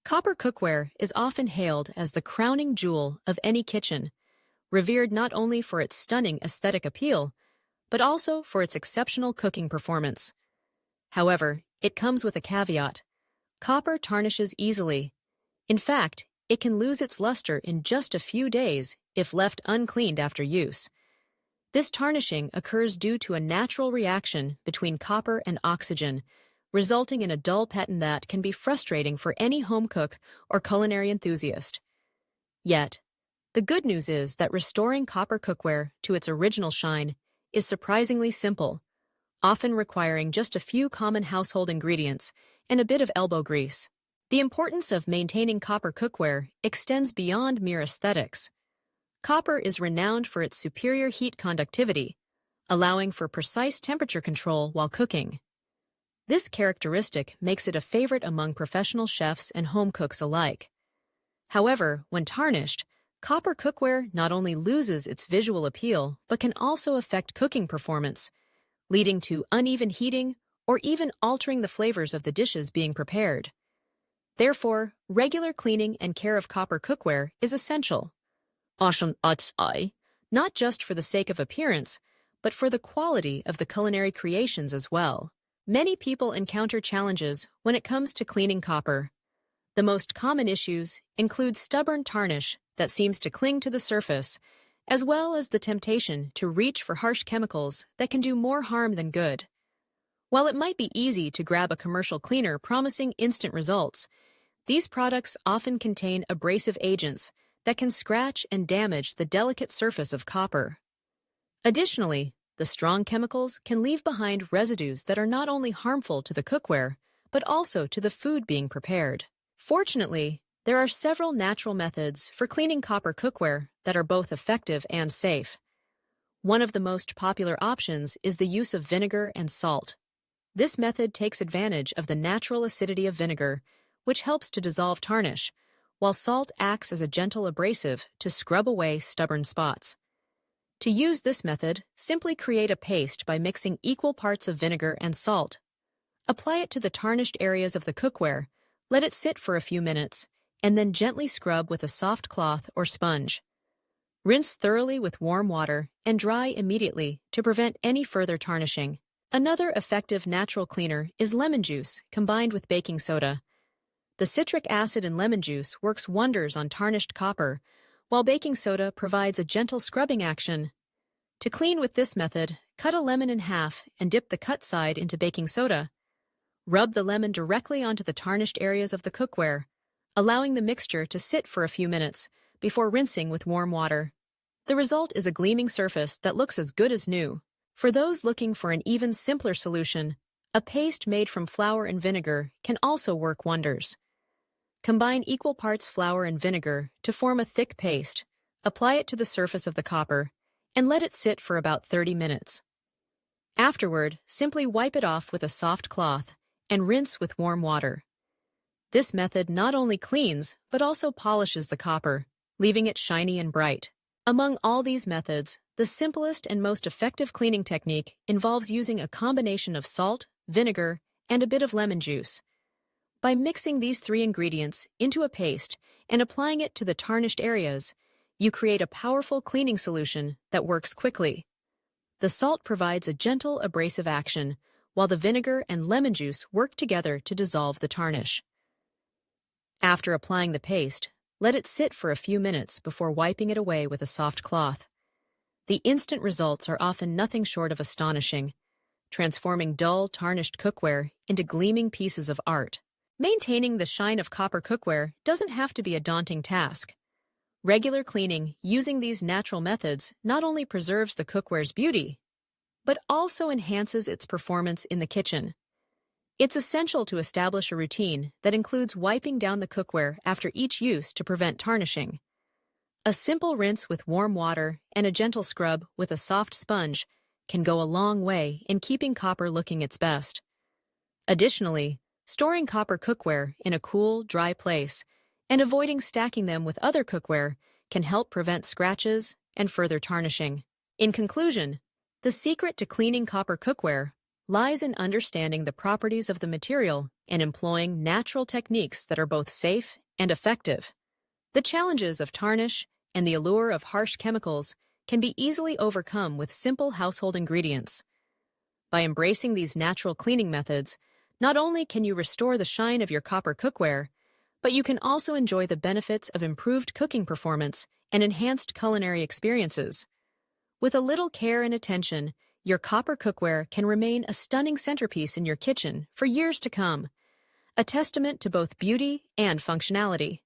Copper cookware is often hailed as the crowning jewel of any kitchen, revered not only for its stunning aesthetic appeal, but also for its exceptional cooking performance. However, it comes with a caveat. Copper tarnishes easily. In fact, it can lose its luster in just a few days if left uncleaned after use. This tarnishing occurs due to a natural reaction between copper and oxygen, resulting in a dull patina that can be frustrating for any home cook or culinary enthusiast. Yet, the good news is that restoring copper cookware to its original shine is surprisingly simple, often requiring just a few common household ingredients and a bit of elbow grease. The importance of maintaining copper cookware extends beyond mere aesthetics. Copper is renowned for its superior heat conductivity, allowing for precise temperature control while cooking. This characteristic makes it a favorite among professional chefs and home cooks alike. However, when tarnished, copper cookware not only loses its visual appeal but can also affect cooking performance, leading to uneven heating or even altering the flavors of the dishes being prepared. Therefore, regular cleaning and care of copper cookware is essential. Not just for the sake of appearance, but for the quality of the culinary creations as well. Many people encounter challenges when it comes to cleaning copper. The most common issues include stubborn tarnish that seems to cling to the surface, as well as the temptation to reach for harsh chemicals that can do more harm than good. While it might be easy to grab a commercial cleaner promising instant results, these products often contain abrasive agents that can scratch and damage the delicate surface of copper. Additionally, the strong chemicals can leave behind residues that are not only harmful to the cookware, but also to the food being prepared. Fortunately, there are several natural methods for cleaning copper cookware that are both effective and safe. One of the most popular options is the use of vinegar and salt. This method takes advantage of the natural acidity of vinegar, which helps to dissolve tarnish, while salt acts as a gentle abrasive to scrub away stubborn spots. To use this method, simply create a paste by mixing equal parts of vinegar and salt. Apply it to the tarnished areas of the cookware, let it sit for a few minutes, and then gently scrub with a soft cloth or sponge. Rinse thoroughly with warm water and dry immediately to prevent any further tarnishing. Another effective natural cleaner is lemon juice combined with baking soda. The citric acid in lemon juice works wonders on tarnished copper, while baking soda provides a gentle scrubbing action. To clean with this method, cut a lemon in half and dip the cut side into baking soda. Rub the lemon directly onto the tarnished areas of the cookware, allowing the mixture to sit for a few minutes before rinsing with warm water. The result is a gleaming surface that looks as good as new. For those looking for an even simpler solution, a paste made from flour and vinegar can also work wonders. Combine equal parts flour and vinegar to form a thick paste, apply it to the surface of the copper, and let it sit for about 30 minutes. Afterward, simply wipe it off with a soft cloth and rinse with warm water. This method not only cleans, but also polishes the copper, leaving it shiny and bright. Among all these methods, the simplest and most effective cleaning technique involves using a combination of salt, vinegar, and a bit of lemon juice. By mixing these three ingredients into a paste and applying it to the tarnished areas, you create a powerful cleaning solution that works quickly. The salt provides a gentle abrasive action, while the vinegar and lemon juice work together to dissolve the tarnish. After applying the paste, let it sit for a few minutes before wiping it away with a soft cloth. The instant results are often nothing short of astonishing, transforming dull, tarnished cookware into gleaming pieces of art. Maintaining the shine of copper cookware doesn't have to be a daunting task. Regular cleaning using these natural methods not only preserves the cookware's beauty, but also enhances its performance in the kitchen. It's essential to establish a routine that includes wiping down the cookware after each use to prevent tarnishing. A simple rinse with warm water and a gentle scrub with a soft sponge can go a long way in keeping copper looking its best. Additionally, storing copper cookware in a cool, dry place and avoiding stacking them with other cookware can help prevent scratches and further tarnishing. In conclusion, the secret to cleaning copper cookware lies in understanding the properties of the material and employing natural techniques that are both safe and effective. The challenges of tarnish and the allure of harsh chemicals can be easily overcome with simple household ingredients. By embracing these natural cleaning methods, not only can you restore the shine of your copper cookware, but you can also enjoy the benefits of improved cooking performance and enhanced culinary experiences. With a little care and attention, your copper cookware can remain a stunning centerpiece in your kitchen for years to come, a testament to both beauty and functionality.